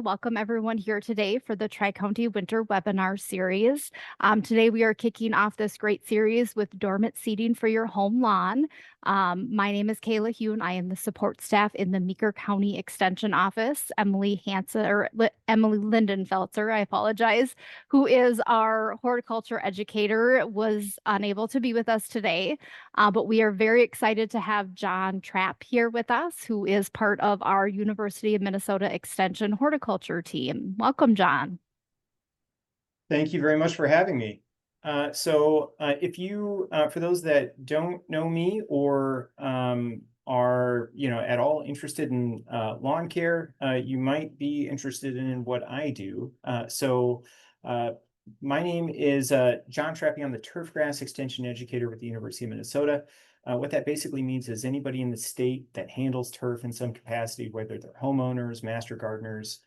Welcome everyone here today for the Tri-County Winter Webinar Series. Today we are kicking off this great series with dormant seeding for your home lawn. My name is Kayla Hugh and I am the support staff in the Meeker County Extension Office. Emily Lindenfelter, I apologize, who is our horticulture educator, was unable to be with us today. But we are very excited to have Jon Trappe here with us, who is part of our University of Minnesota Extension horticulture team. Welcome, Jon. Thank you very much for having me. If you, for those that don't know me or are, at all interested in lawn care, you might be interested in what I do. My name is Jon Trappe. I'm the turfgrass extension educator with the University of Minnesota. What that basically means is anybody in the state that handles turf in some capacity, whether they're homeowners, master gardeners,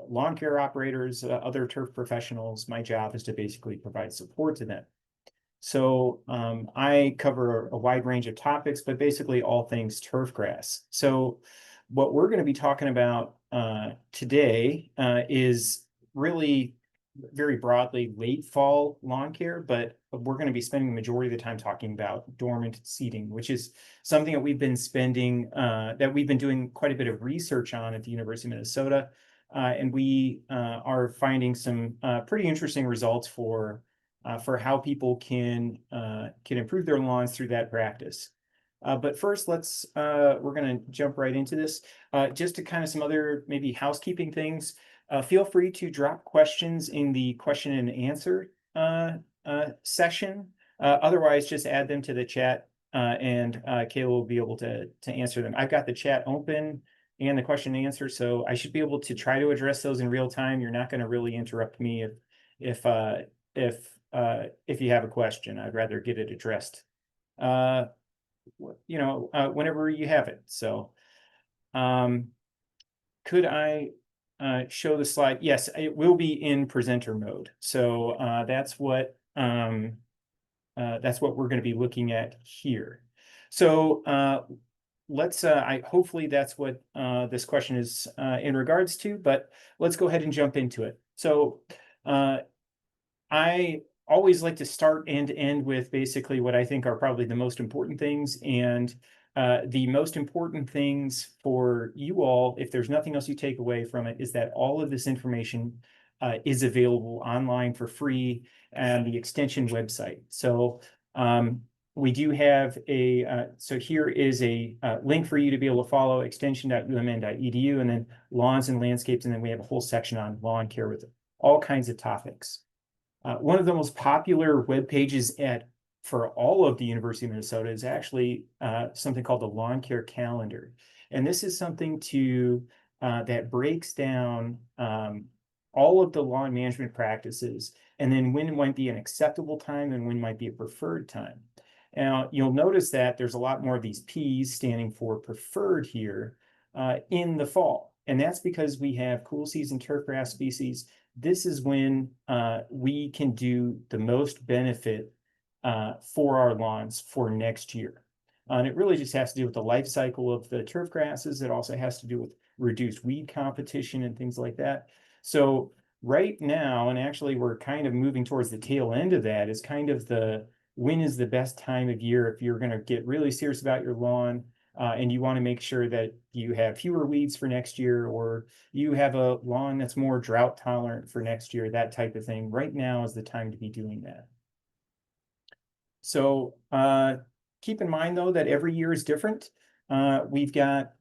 lawn care operators, other turf professionals, my job is to basically provide support to them. So I cover a wide range of topics, but basically all things turf grass. So what we're going to be talking about today is really very broadly late fall lawn care, but we're going to be spending the majority of the time talking about dormant seeding, which is something that we've been doing quite a bit of research on at the University of Minnesota. And we are finding some pretty interesting results for how people can improve their lawns through that practice. But first, we're going to jump right into this. Just to kind of some other maybe housekeeping things. Feel free to drop questions in the question and answer session. Otherwise, just add them to the chat and Kayla will be able to answer them. I've got the chat open and the question and answer, so I should be able to try to address those in real time. You're not going to really interrupt me if you have a question. I'd rather get it addressed, whenever you have it. So, could I show the slide? Yes, it will be in presenter mode. So that's what we're going to be looking at here. So hopefully that's what this question is in regards to, but let's go ahead and jump into it. So I always like to start and end with basically what I think are probably the most important things. And the most important things for you all, if there's nothing else you take away from it, is that all of this information is available online for free on the extension website. So we do have so here is a link for you to be able to follow extension.umn.edu, and then lawns and landscapes, and then we have a whole section on lawn care with all kinds of topics. One of the most popular web pages for all of the University of Minnesota is actually something called the Lawn Care Calendar. And this is something that breaks down all of the lawn management practices, and then when might be an acceptable time and when might be a preferred time. Now, you'll notice that there's a lot more of these P's standing for preferred here in the fall. And that's because we have cool season turfgrass species. This is when we can do the most benefit for our lawns for next year. And it really just has to do with the life cycle of the turf grasses. It also has to do with reduced weed competition and things like that. So right now, and actually we're kind of moving towards the tail end of that, is kind of when is the best time of year if you're going to get really serious about your lawn and you want to make sure that you have fewer weeds for next year, or you have a lawn that's more drought tolerant for next year, that type of thing. Right now is the time to be doing that. So keep in mind, though, that every year is different. We've got,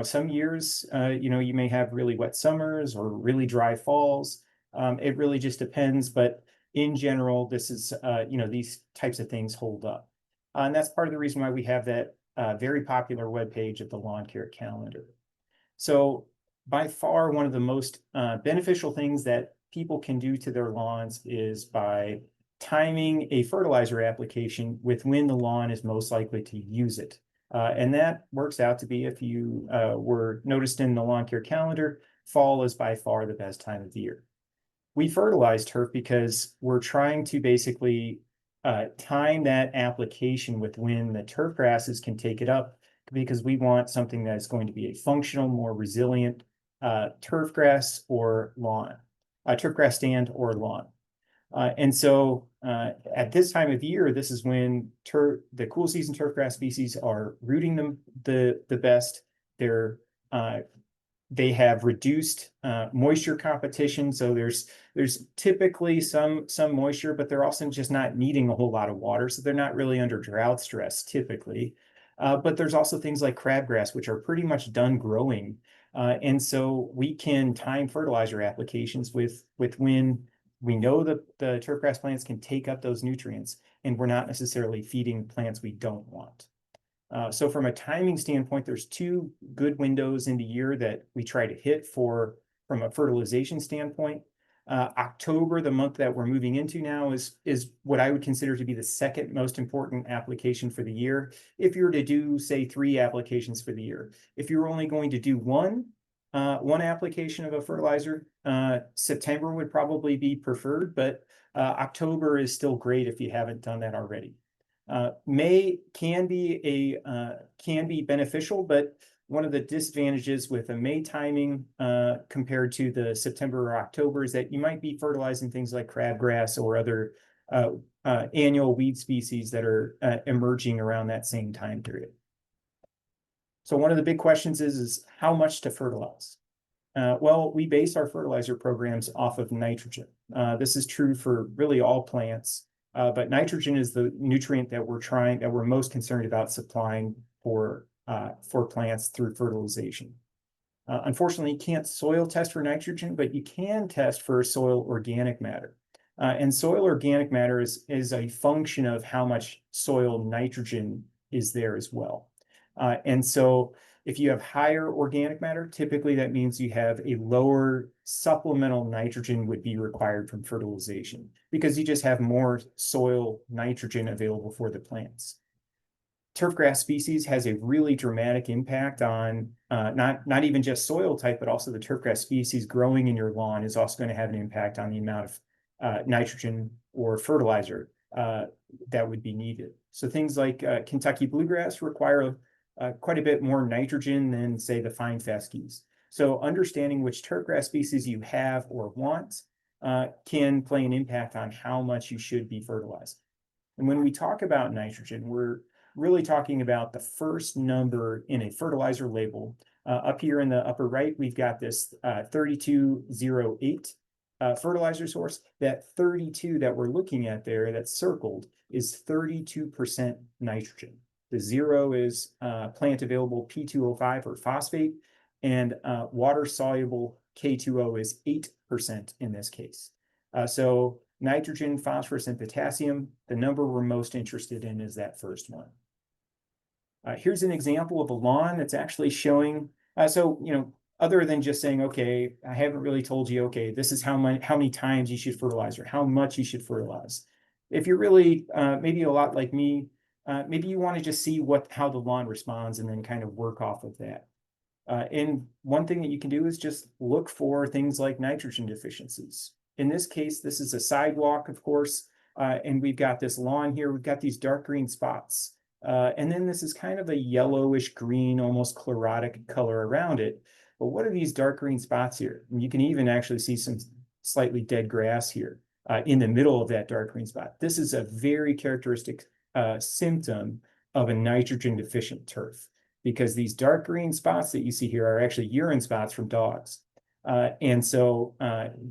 some years, you may have really wet summers or really dry falls. It really just depends. But in general, this is, these types of things hold up. And that's part of the reason why we have that very popular webpage of the Lawn Care Calendar. So by far, one of the most beneficial things that people can do to their lawns is by timing a fertilizer application with when the lawn is most likely to use it. And that works out to be, if you were noticed in the Lawn Care Calendar, fall is by far the best time of the year. We fertilize turf because we're trying to basically time that application with when the turf grasses can take it up, because we want something that is going to be a functional, more resilient turf grass or lawn, turf grass stand or lawn. And so at this time of year, this is when the cool season turfgrass species are rooting them the best. They're they have reduced moisture competition, so there's typically some moisture, but they're also just not needing a whole lot of water, so they're not really under drought stress typically. But there's also things like crabgrass, which are pretty much done growing, and so we can time fertilizer applications with when we know that the turfgrass plants can take up those nutrients, and we're not necessarily feeding plants we don't want. So from a timing standpoint, there's two good windows in the year that we try to hit from a fertilization standpoint. October, the month that we're moving into now, is what I would consider to be the second most important application for the year. If you were to do, say, 3 applications for the year, if you're only going to do one application of a fertilizer, September would probably be preferred, but October is still great if you haven't done that already. May can be beneficial, but one of the disadvantages with a May timing compared to the September or October is that you might be fertilizing things like crabgrass or other annual weed species that are emerging around that same time period. So one of the big questions is how much to fertilize? Well, we base our fertilizer programs off of nitrogen. This is true for really all plants. But nitrogen is the nutrient that we're most concerned about supplying for plants through fertilization. Unfortunately, you can't soil test for nitrogen, but you can test for soil organic matter. And soil organic matter is a function of how much soil nitrogen is there as well. And so if you have higher organic matter, typically that means you have a lower supplemental nitrogen would be required from fertilization because you just have more soil nitrogen available for the plants. Turfgrass species has a really dramatic impact on not even just soil type, but also the turfgrass species growing in your lawn is also going to have an impact on the amount of nitrogen or fertilizer that would be needed. So things like Kentucky bluegrass require quite a bit more nitrogen than, say, the fine fescues. So understanding which turfgrass species you have or want can play an impact on how much you should be fertilizing. And when we talk about nitrogen, we're really talking about the first number in a fertilizer label. Up here in the upper right, we've got this 3208 fertilizer source. That 32 that we're looking at there, that's circled, is 32% nitrogen. The 0 is plant available P2O5 or phosphate, and water soluble K2O is 8% in this case. So nitrogen, phosphorus, and potassium, the number we're most interested in is that first one. Here's an example of a lawn that's actually showing, other than just saying, okay, I haven't really told you, okay, this is how many times you should fertilize or how much you should fertilize. If you're really maybe a lot like me, maybe you want to just see how the lawn responds and then kind of work off of that. And one thing that you can do is just look for things like nitrogen deficiencies. In this case, this is a sidewalk, of course, and we've got this lawn here. We've got these dark green spots. And then this is kind of a yellowish green, almost chlorotic color around it. But what are these dark green spots here? And you can even actually see some slightly dead grass here in the middle of that dark green spot. This is a very characteristic symptom of a nitrogen deficient turf, because these dark green spots that you see here are actually urine spots from dogs. And so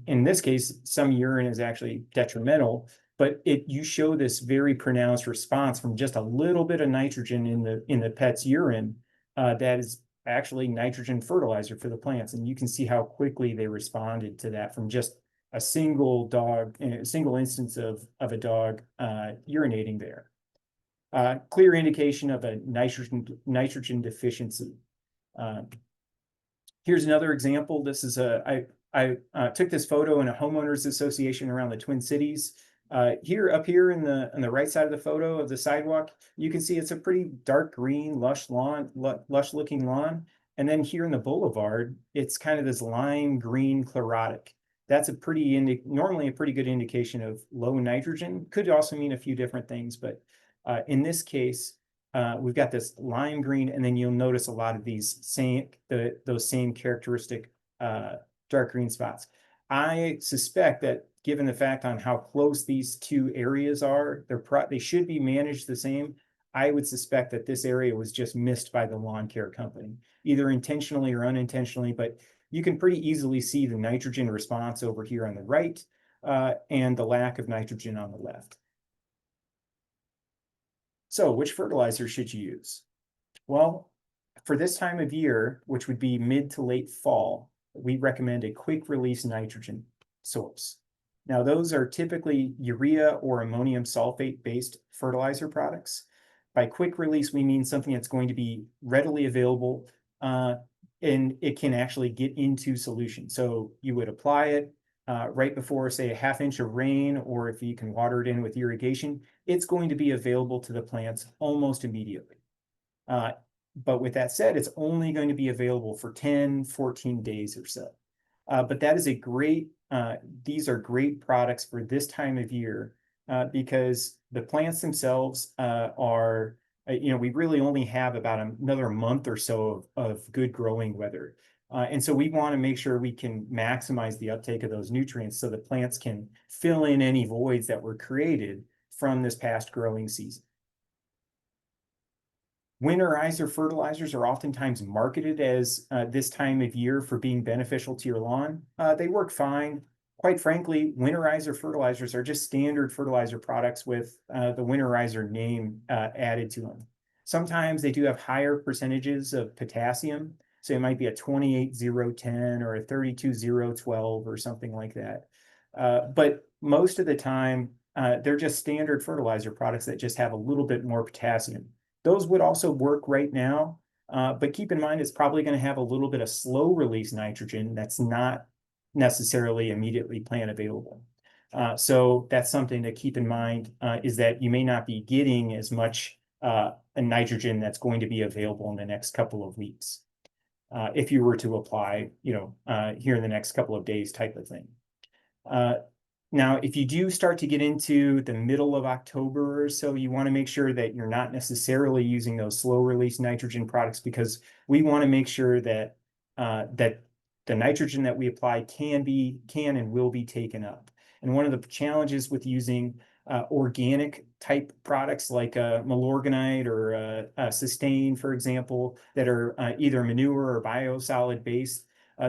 in this case, some urine is actually detrimental, but you show this very pronounced response from just a little bit of nitrogen in the pet's urine that is actually nitrogen fertilizer for the plants. And you can see how quickly they responded to that from just a single instance of a dog urinating there. Clear indication of a nitrogen deficiency. Here's another example. This is I took this photo in a homeowners association around the Twin Cities. Up here on the right side of the photo of the sidewalk, you can see it's a pretty dark green, lush looking lawn. And then here in the boulevard, it's kind of this lime green chlorotic. That's normally a pretty good indication of low nitrogen. Could also mean a few different things, but in this case, we've got this lime green, and then you'll notice a lot of those same characteristic dark green spots. I suspect that given the fact on how close these two areas are, they should be managed the same. I would suspect that this area was just missed by the lawn care company, either intentionally or unintentionally, but you can pretty easily see the nitrogen response over here on the right, and the lack of nitrogen on the left. So which fertilizer should you use? Well, for this time of year, which would be mid to late fall, we recommend a quick release nitrogen source. Now, those are typically urea or ammonium sulfate based fertilizer products. By quick release, we mean something that's going to be readily available, and it can actually get into solution. So you would apply it right before, say, a half inch of rain, or if you can water it in with irrigation, it's going to be available to the plants almost immediately. But with that said, it's only going to be available for 10, 14 days or so. But that is these are great products for this time of year, because the plants themselves are, we really only have about another month or so of good growing weather. And so we want to make sure we can maximize the uptake of those nutrients so the plants can fill in any voids that were created from this past growing season. Winterizer fertilizers are oftentimes marketed as this time of year for being beneficial to your lawn. They work fine. Quite frankly, winterizer fertilizers are just standard fertilizer products with the winterizer name added to them. Sometimes they do have higher percentages of potassium. So it might be a 28-0-10 or a 32-0-12 or something like that. But most of the time, they're just standard fertilizer products that just have a little bit more potassium. Those would also work right now, but keep in mind it's probably going to have a little bit of slow release nitrogen that's not necessarily immediately plant available. So that's something to keep in mind, is that you may not be getting as much a nitrogen that's going to be available in the next couple of weeks, if you were to apply, here in the next couple of days type of thing. Now, if you do start to get into the middle of October or so, you want to make sure that you're not necessarily using those slow release nitrogen products, because we want to make sure that that the nitrogen that we apply can and will be taken up. And one of the challenges with using organic type products like Milorganite or Sustain, for example, that are either manure or biosolid based,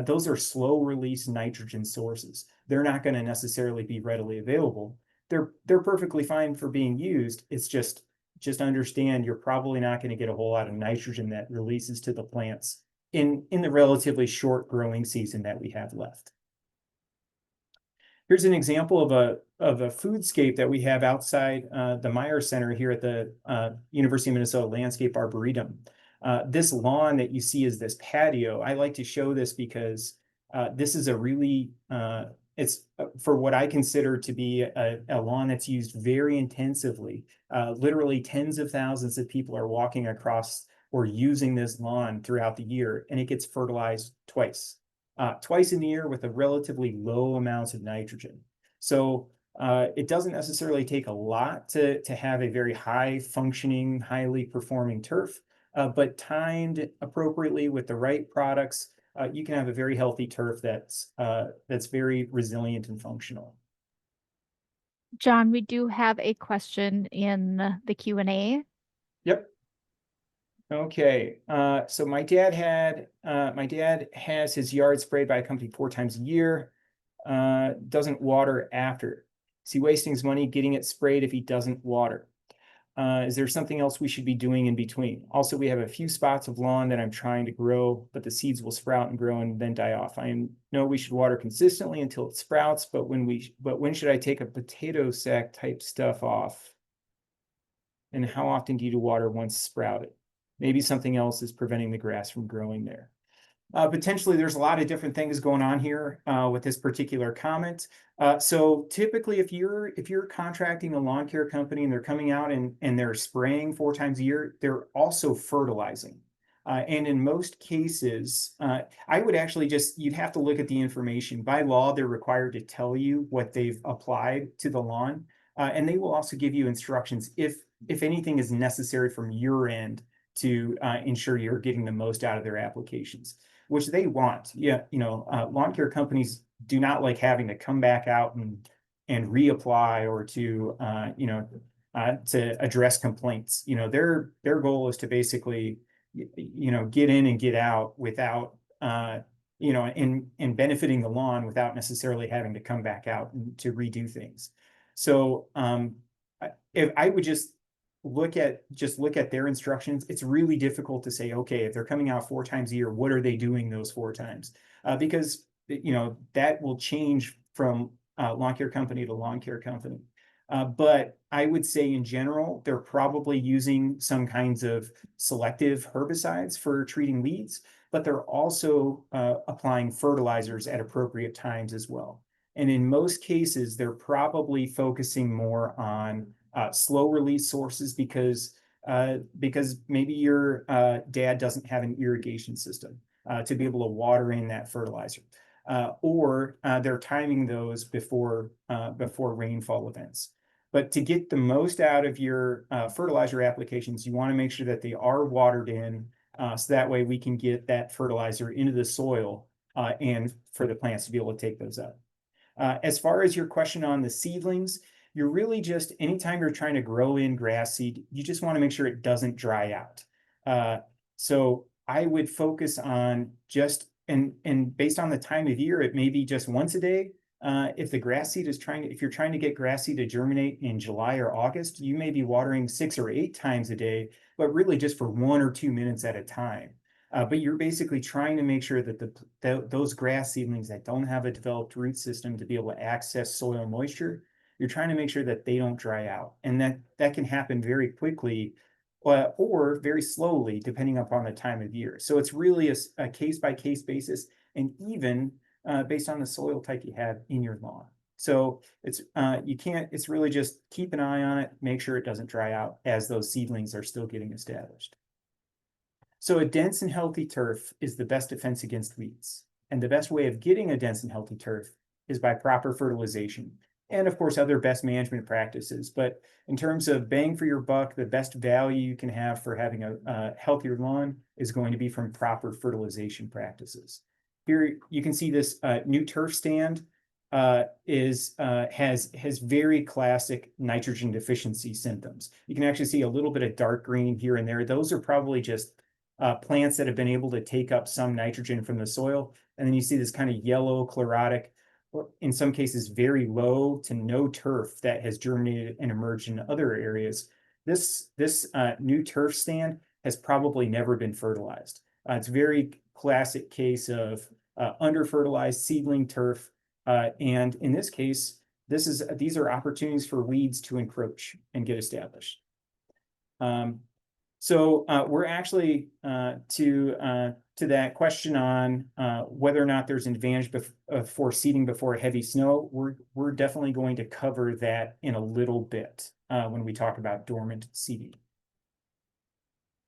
those are slow release nitrogen sources. They're not going to necessarily be readily available. They're perfectly fine for being used. It's just understand you're probably not going to get a whole lot of nitrogen that releases to the plants in the relatively short growing season that we have left. Here's an example of a foodscape that we have outside the Meyer Center here at the University of Minnesota Landscape Arboretum. This lawn that you see is this patio. I like to show this because this is a really, it's for what I consider to be a lawn that's used very intensively. Literally tens of thousands of people are walking across or using this lawn throughout the year, and it gets fertilized twice in the year with a relatively low amounts of nitrogen. So it doesn't necessarily take a lot to have a very high functioning, highly performing turf, but timed appropriately with the right products, you can have a very healthy turf that's very resilient and functional. Jon, we do have a question in the Q&A. Yep. Okay, so my dad has his yard sprayed by a company 4 times a year, doesn't water after. Is he wasting his money getting it sprayed if he doesn't water? Is there something else we should be doing in between? Also, we have a few spots of lawn that I'm trying to grow, but the seeds will sprout and grow and then die off. I know we should water consistently until it sprouts, but when should I take a potato sack type stuff off? And how often do you water once sprouted? Maybe something else is preventing the grass from growing there. Potentially, there's a lot of different things going on here with this particular comment. So typically, if you're contracting a lawn care company and they're coming out and they're spraying 4 times a year, they're also fertilizing. And in most cases, I would actually you'd have to look at the information. By law, they're required to tell you what they've applied to the lawn. And they will also give you instructions if anything is necessary from your end to ensure you're getting the most out of their applications. which they want. Yeah, lawn care companies do not like having to come back out and reapply or to address complaints. Their goal is to basically get in and get out without and benefiting the lawn without necessarily having to come back out to redo things. So if I would just look at their instructions, it's really difficult to say, okay, if they're coming out 4 times a year, what are they doing those 4 times? Because that will change from lawn care company to lawn care company. But I would say in general, they're probably using some kinds of selective herbicides for treating weeds, but they're also applying fertilizers at appropriate times as well. And in most cases, they're probably focusing more on slow release sources because maybe your dad doesn't have an irrigation system to be able to water in that fertilizer. Or they're timing those before rainfall events. But to get the most out of your fertilizer applications, you want to make sure that they are watered in, so that way we can get that fertilizer into the soil and for the plants to be able to take those up. As far as your question on the seedlings, you're really just, anytime you're trying to grow in grass seed, you just want to make sure it doesn't dry out. So I would focus on just, and based on the time of year, it may be just once a day. If the grass seed if you're trying to get grass seed to germinate in July or August, you may be watering 6 or 8 times a day, but really just for 1 or 2 minutes at a time. But you're basically trying to make sure that those grass seedlings that don't have a developed root system to be able to access soil moisture, you're trying to make sure that they don't dry out. And that can happen very quickly or very slowly, depending upon the time of year. So it's really a case-by-case basis, and even based on the soil type you have in your lawn. So it's really just keep an eye on it, make sure it doesn't dry out as those seedlings are still getting established. So a dense and healthy turf is the best defense against weeds. And the best way of getting a dense and healthy turf is by proper fertilization. And of course, other best management practices. But in terms of bang for your buck, the best value you can have for having a healthier lawn is going to be from proper fertilization practices. Here you can see this new turf stand has very classic nitrogen deficiency symptoms. You can actually see a little bit of dark green here and there. Those are probably just plants that have been able to take up some nitrogen from the soil. And then you see this kind of yellow chlorotic, or in some cases, very low to no turf that has germinated and emerged in other areas. This new turf stand has probably never been fertilized. It's a very classic case of under-fertilized seedling turf. And in this case, these are opportunities for weeds to encroach and get established. So we're actually to that question on whether or not there's an advantage for seeding before heavy snow, we're definitely going to cover that in a little bit when we talk about dormant seeding.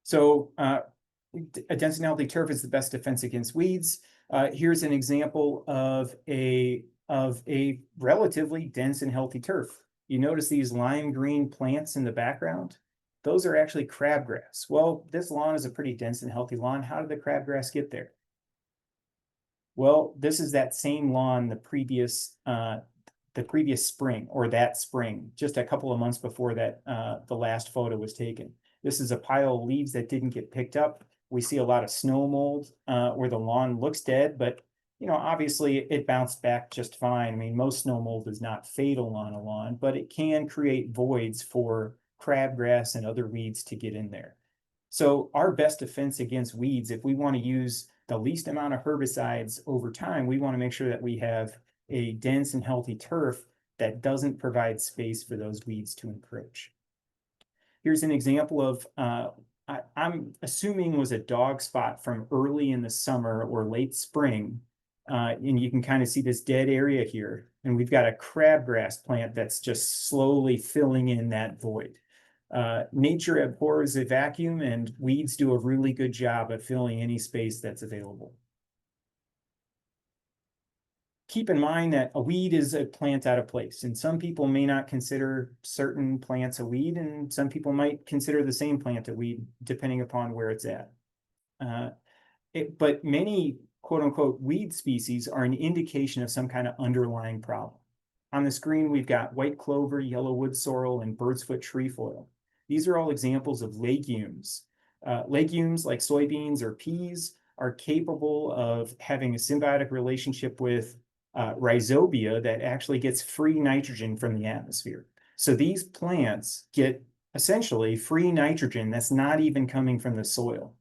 So a dense and healthy turf is the best defense against weeds. Here's an example of a relatively dense and healthy turf. You notice these lime green plants in the background? Those are actually crabgrass. Well, this lawn is a pretty dense and healthy lawn. How did the crabgrass get there? Well, this is that same lawn the previous spring, or that spring, just a couple of months before that the last photo was taken. This is a pile of leaves that didn't get picked up. We see a lot of snow mold where the lawn looks dead, but obviously it bounced back just fine. I mean, most snow mold is not fatal on a lawn, but it can create voids for crabgrass and other weeds to get in there. So our best defense against weeds, if we want to use the least amount of herbicides over time, we want to make sure that we have a dense and healthy turf that doesn't provide space for those weeds to encroach. Here's an example of, I'm assuming was a dog spot from early in the summer or late spring. And you can kind of see this dead area here. And we've got a crabgrass plant that's just slowly filling in that void. Nature abhors a vacuum, and weeds do a really good job of filling any space that's available. Keep in mind that a weed is a plant out of place, and some people may not consider certain plants a weed, and some people might consider the same plant a weed, depending upon where it's at. But many quote unquote weed species are an indication of some kind of underlying problem. On the screen, we've got white clover, yellow wood sorrel, and bird's foot trefoil. These are all examples of legumes. Legumes like soybeans or peas are capable of having a symbiotic relationship with rhizobia that actually gets free nitrogen from the atmosphere. So these plants get essentially free nitrogen that's not even coming from the soil.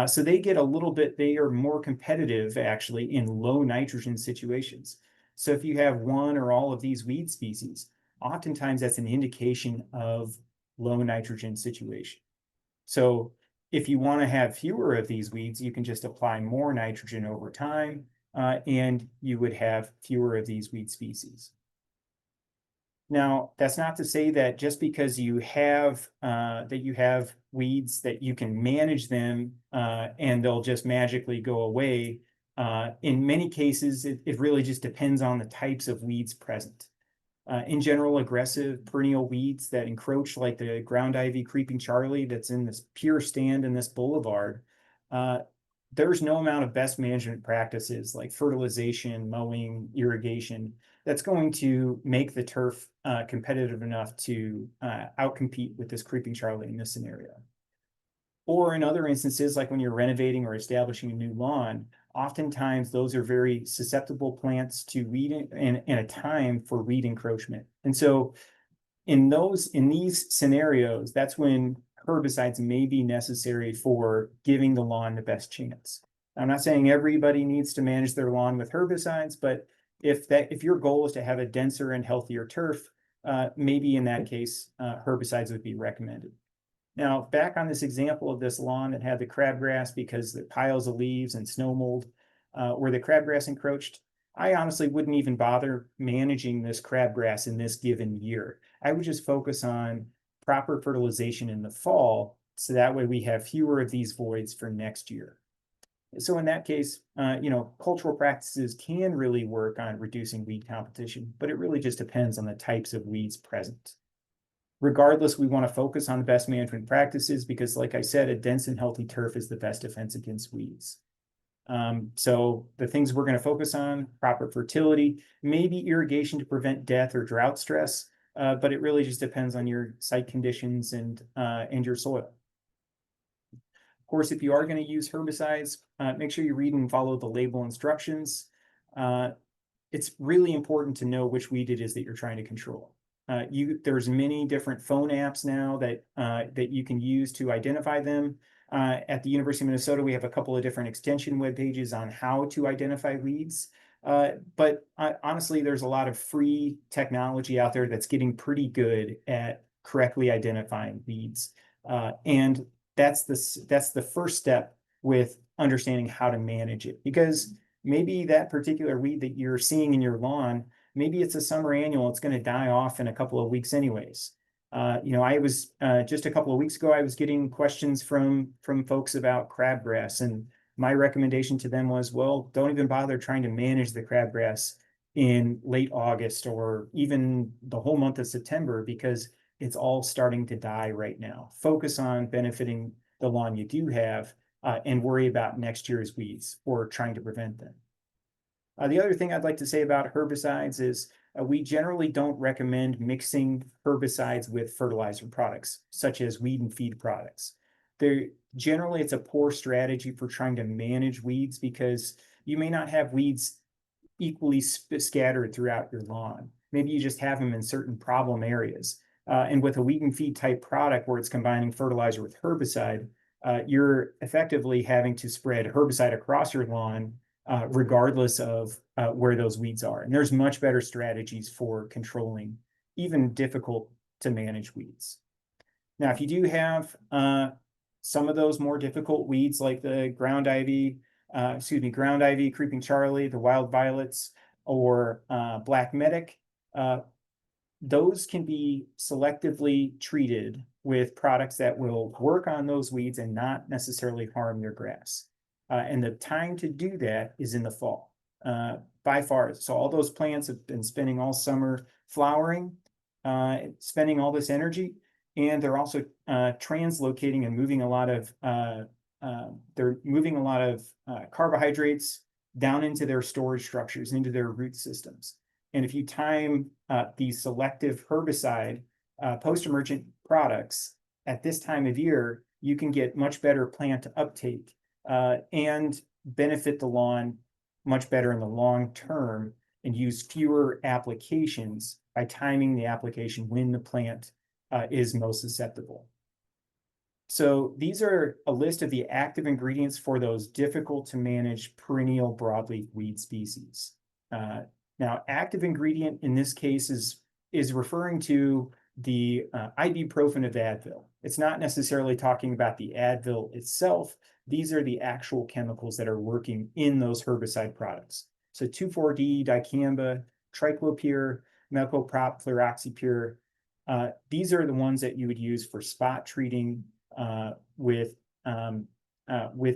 So they get a little bit, they are more competitive actually in low nitrogen situations. So if you have one or all of these weed species, oftentimes that's an indication of low nitrogen situation. So if you want to have fewer of these weeds, you can just apply more nitrogen over time, and you would have fewer of these weed species. Now, that's not to say that just because you have weeds that you can manage them and they'll just magically go away. In many cases, it really just depends on the types of weeds present. In general, aggressive perennial weeds that encroach, like the ground ivy creeping Charlie that's in this pure stand in this boulevard, there's no amount of best management practices like fertilization, mowing, irrigation that's going to make the turf competitive enough to outcompete with this creeping Charlie in this scenario. Or in other instances, like when you're renovating or establishing a new lawn, oftentimes those are very susceptible plants to weed and a time for weed encroachment. And so in these scenarios, that's when herbicides may be necessary for giving the lawn the best chance. I'm not saying everybody needs to manage their lawn with herbicides, but if your goal is to have a denser and healthier turf, maybe in that case, herbicides would be recommended. Now, back on this example of this lawn that had the crabgrass because the piles of leaves and snow mold where the crabgrass encroached, I honestly wouldn't even bother managing this crabgrass in this given year. I would just focus on proper fertilization in the fall, so that way we have fewer of these voids for next year. So in that case, cultural practices can really work on reducing weed competition, but it really just depends on the types of weeds present. Regardless, we want to focus on the best management practices because, like I said, a dense and healthy turf is the best defense against weeds. So the things we're going to focus on: proper fertility, maybe irrigation to prevent death or drought stress, but it really just depends on your site conditions and your soil. Of course, if you are going to use herbicides, make sure you read and follow the label instructions. It's really important to know which weed it is that you're trying to control. There's many different phone apps now that you can use to identify them. At the University of Minnesota, we have a couple of different extension web pages on how to identify weeds. But honestly, there's a lot of free technology out there that's getting pretty good at correctly identifying weeds. And that's the first step with understanding how to manage it, because maybe that particular weed that you're seeing in your lawn, maybe it's a summer annual, it's going to die off in a couple of weeks anyways. I was just a couple of weeks ago, I was getting questions from folks about crabgrass, and my recommendation to them was, well, don't even bother trying to manage the crabgrass in late August or even the whole month of September, because it's all starting to die right now. Focus on benefiting the lawn you do have and worry about next year's weeds or trying to prevent them. The other thing I'd like to say about herbicides is we generally don't recommend mixing herbicides with fertilizer products, such as weed and feed products. Generally, it's a poor strategy for trying to manage weeds because you may not have weeds equally scattered throughout your lawn. Maybe you just have them in certain problem areas. And with a weed and feed type product where it's combining fertilizer with herbicide, you're effectively having to spread herbicide across your lawn regardless of where those weeds are. And there's much better strategies for controlling even difficult to manage weeds. Now, if you do have some of those more difficult weeds like the ground ivy, creeping Charlie, the wild violets, or black medic, those can be selectively treated with products that will work on those weeds and not necessarily harm your grass. And the time to do that is in the fall, by far. So all those plants have been spending all summer flowering, spending all this energy, and they're also translocating and moving a lot of carbohydrates down into their storage structures, into their root systems. And if you time the selective herbicide post-emergent products at this time of year, you can get much better plant uptake and benefit the lawn much better in the long term and use fewer applications by timing the application when the plant is most susceptible. So these are a list of the active ingredients for those difficult to manage perennial broadleaf weed species. Now, active ingredient in this case is referring to the ibuprofen of Advil. It's not necessarily talking about the Advil itself. These are the actual chemicals that are working in those herbicide products. So 2,4-D, dicamba, triclopyr, metoprop, fluroxypyr. These are the ones that you would use for spot treating with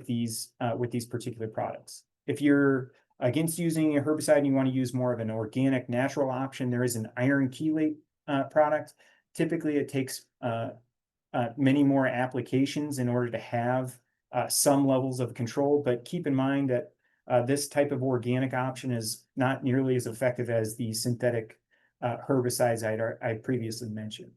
these particular products. If you're against using a herbicide and you want to use more of an organic natural option, there is an iron chelate product. Typically, it takes many more applications in order to have some levels of control, but keep in mind that this type of organic option is not nearly as effective as the synthetic herbicides I previously mentioned.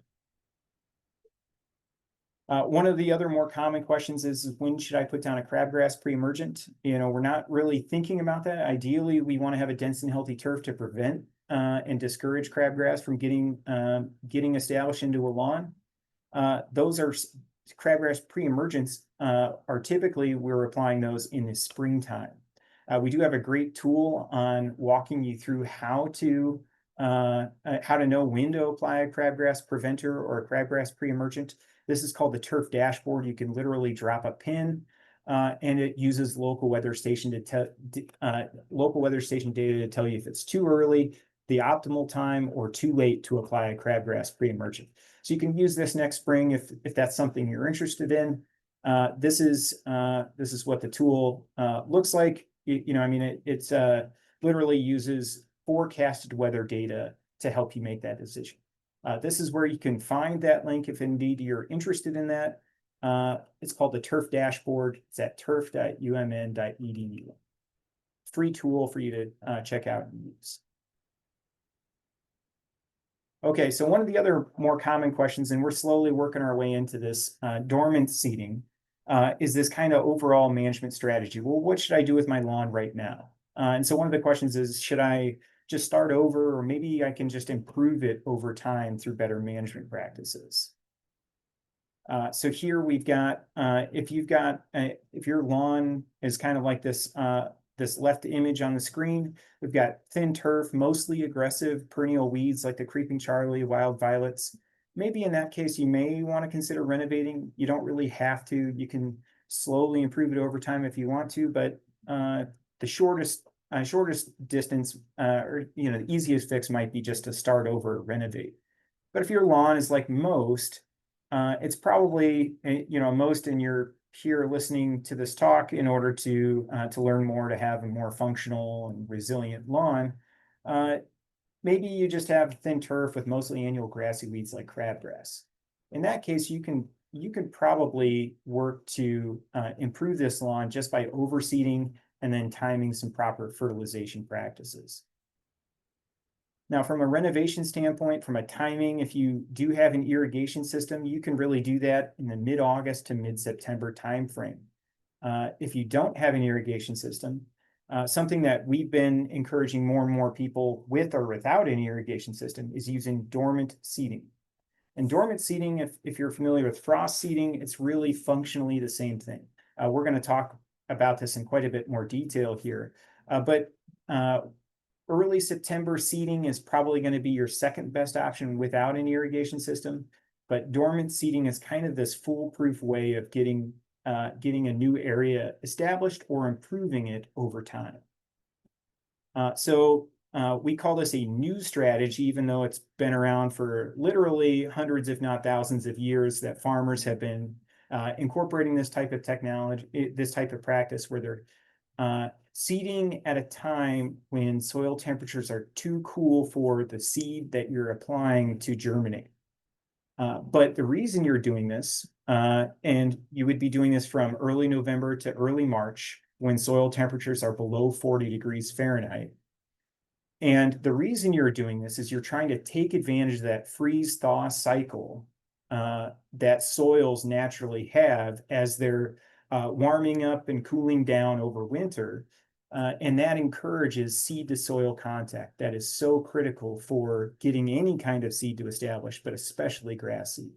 One of the other more common questions is when should I put down a crabgrass pre-emergent? We're not really thinking about that. Ideally, we want to have a dense and healthy turf to prevent and discourage crabgrass from getting established into a lawn. Those are crabgrass pre-emergents are typically we're applying those in the springtime. We do have a great tool on walking you through how to know when to apply a crabgrass preventer or a crabgrass pre-emergent. This is called the turf dashboard. You can literally drop a pin, and it uses local weather station data to tell you if it's too early, the optimal time, or too late to apply a crabgrass pre-emergent. So you can use this next spring if that's something you're interested in. This is what the tool looks like. It's literally uses forecasted weather data to help you make that decision. This is where you can find that link if indeed you're interested in that. It's called the Turf Dashboard. It's at turf.umn.edu. Free tool for you to check out and use. Okay, so one of the other more common questions, and we're slowly working our way into this dormant seeding, is this kind of overall management strategy. Well, what should I do with my lawn right now? And so one of the questions is, should I just start over, or maybe I can just improve it over time through better management practices? So here we've got, if your lawn is kind of like this, this left image on the screen, we've got thin turf, mostly aggressive perennial weeds like the creeping Charlie, wild violets. Maybe in that case, you may want to consider renovating. You don't really have to. You can slowly improve it over time if you want to, but the shortest distance, or the easiest fix might be just to start over, renovate. But if your lawn is like most, it's probably most, and you're here listening to this talk in order to learn more, to have a more functional and resilient lawn. Maybe you just have thin turf with mostly annual grassy weeds like crabgrass. In that case, you can probably work to improve this lawn just by overseeding and then timing some proper fertilization practices. Now, from a renovation standpoint, from a timing, if you do have an irrigation system, you can really do that in the mid-August to mid-September timeframe. If you don't have an irrigation system, something that we've been encouraging more and more people with or without an irrigation system is using dormant seeding. And dormant seeding, if you're familiar with frost seeding, it's really functionally the same thing. We're going to talk about this in quite a bit more detail here, but early September seeding is probably going to be your second best option without an irrigation system. But dormant seeding is kind of this foolproof way of getting a new area established or improving it over time. So we call this a new strategy, even though it's been around for literally hundreds, if not thousands of years, that farmers have been incorporating this type of technology, this type of practice where they're seeding at a time when soil temperatures are too cool for the seed that you're applying to germinate. But the reason you're doing this, and you would be doing this from early November to early March, when soil temperatures are below 40 degrees Fahrenheit. And the reason you're doing this is you're trying to take advantage of that freeze-thaw cycle that soils naturally have as they're warming up and cooling down over winter. And that encourages seed to soil contact. That is so critical for getting any kind of seed to establish, but especially grass seed.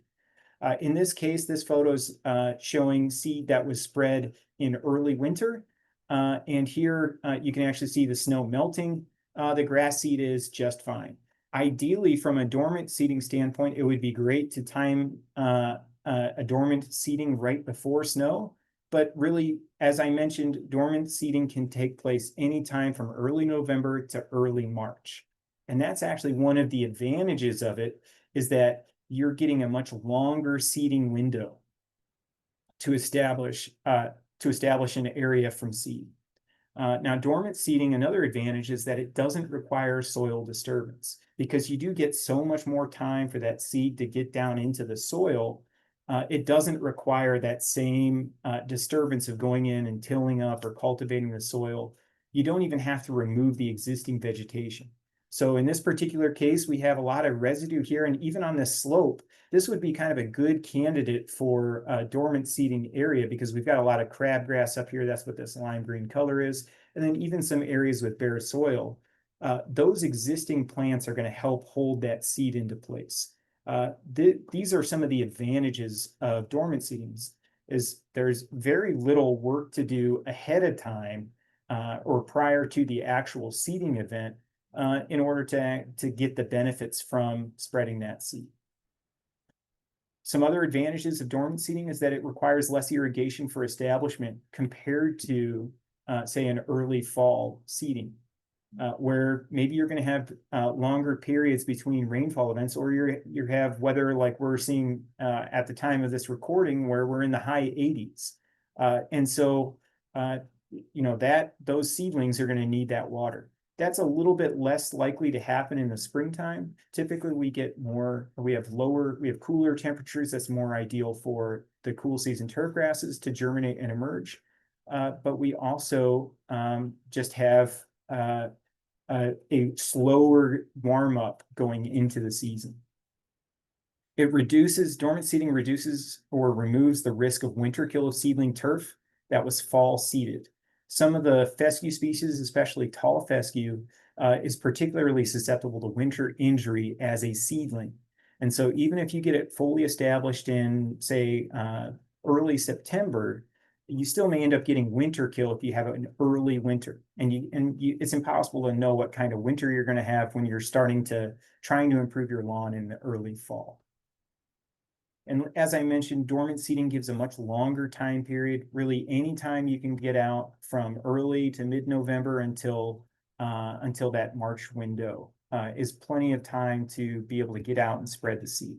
In this case, this photo is showing seed that was spread in early winter. And here you can actually see the snow melting. The grass seed is just fine. Ideally, from a dormant seeding standpoint, it would be great to time a dormant seeding right before snow. But really, as I mentioned, dormant seeding can take place anytime from early November to early March. And that's actually one of the advantages of it, is that you're getting a much longer seeding window to establish an area from seed. Now, dormant seeding, another advantage is that it doesn't require soil disturbance, because you do get so much more time for that seed to get down into the soil. It doesn't require that same disturbance of going in and tilling up or cultivating the soil. You don't even have to remove the existing vegetation. So in this particular case, we have a lot of residue here, and even on this slope, this would be kind of a good candidate for a dormant seeding area, because we've got a lot of crabgrass up here. That's what this lime green color is. And then even some areas with bare soil. Those existing plants are going to help hold that seed into place. These are some of the advantages of dormant seedings, is there's very little work to do ahead of time or prior to the actual seeding event in order to get the benefits from spreading that seed. Some other advantages of dormant seeding is that it requires less irrigation for establishment compared to, say, an early fall seeding, where maybe you're going to have longer periods between rainfall events, or you have weather like we're seeing at the time of this recording, where we're in the high 80s. And so, those seedlings are going to need that water. That's a little bit less likely to happen in the springtime. Typically, we have cooler temperatures. That's more ideal for the cool season turf grasses to germinate and emerge. But we also just have a slower warm up going into the season. Dormant seeding reduces or removes the risk of winter kill of seedling turf that was fall seeded. Some of the fescue species, especially tall fescue, is particularly susceptible to winter injury as a seedling. And so even if you get it fully established in, say, early September, you still may end up getting winter kill if you have an early winter. It's impossible to know what kind of winter you're going to have when you're trying to improve your lawn in the early fall. And as I mentioned, dormant seeding gives a much longer time period. Really, any time you can get out from early to mid-November until that March window is plenty of time to be able to get out and spread the seed.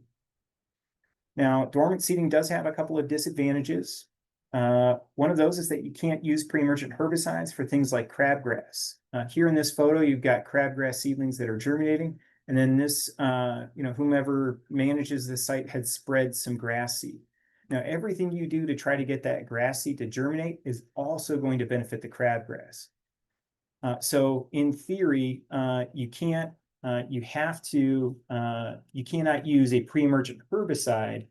Now, dormant seeding does have a couple of disadvantages. One of those is that you can't use pre-emergent herbicides for things like crabgrass. Here in this photo, you've got crabgrass seedlings that are germinating. And then this, whomever manages this site had spread some grass seed. Now, everything you do to try to get that grass seed to germinate is also going to benefit the crabgrass. So in theory, you cannot use a pre-emergent herbicide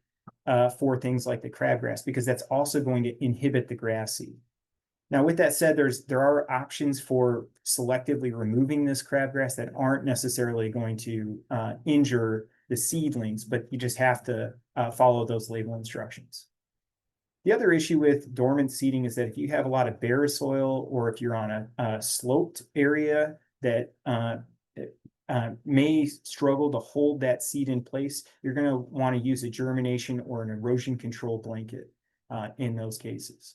for things like the crabgrass, because that's also going to inhibit the grass seed. Now, with that said, there are options for selectively removing this crabgrass that aren't necessarily going to injure the seedlings, but you just have to follow those label instructions. The other issue with dormant seeding is that if you have a lot of bare soil, or if you're on a sloped area that may struggle to hold that seed in place, you're going to want to use a germination or an erosion control blanket in those cases.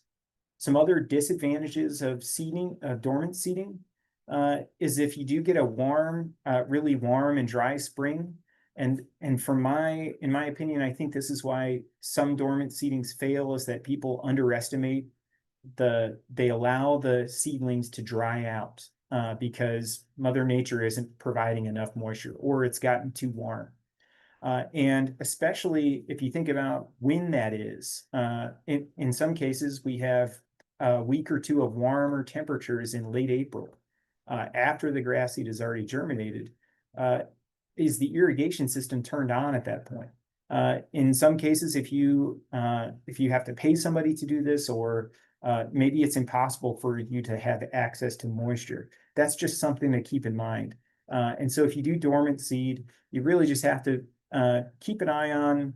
Some other disadvantages of dormant seeding is if you do get a really warm and dry spring. And in my opinion, I think this is why some dormant seedings fail, is that people underestimate they allow the seedlings to dry out because Mother Nature isn't providing enough moisture, or it's gotten too warm. And especially if you think about when that is, in some cases we have a week or two of warmer temperatures in late April, after the grass seed has already germinated, is the irrigation system turned on at that point? In some cases, if you have to pay somebody to do this, or maybe it's impossible for you to have access to moisture, that's just something to keep in mind. And so if you do dormant seed, you really just have to keep an eye on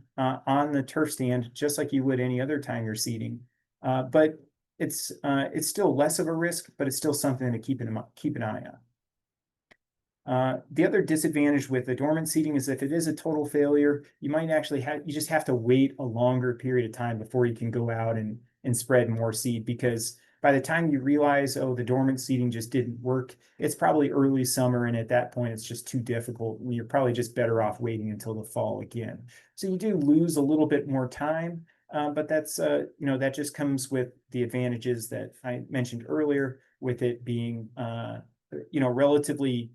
the turf stand, just like you would any other time you're seeding. But it's still less of a risk, but it's still something to keep an eye on. The other disadvantage with the dormant seeding is if it is a total failure, you might actually you just have to wait a longer period of time before you can go out and spread more seed, because by the time you realize, oh, the dormant seeding just didn't work, it's probably early summer, and at that point it's just too difficult, and you're probably just better off waiting until the fall again. So you do lose a little bit more time, but that's that just comes with the advantages that I mentioned earlier, with it being relatively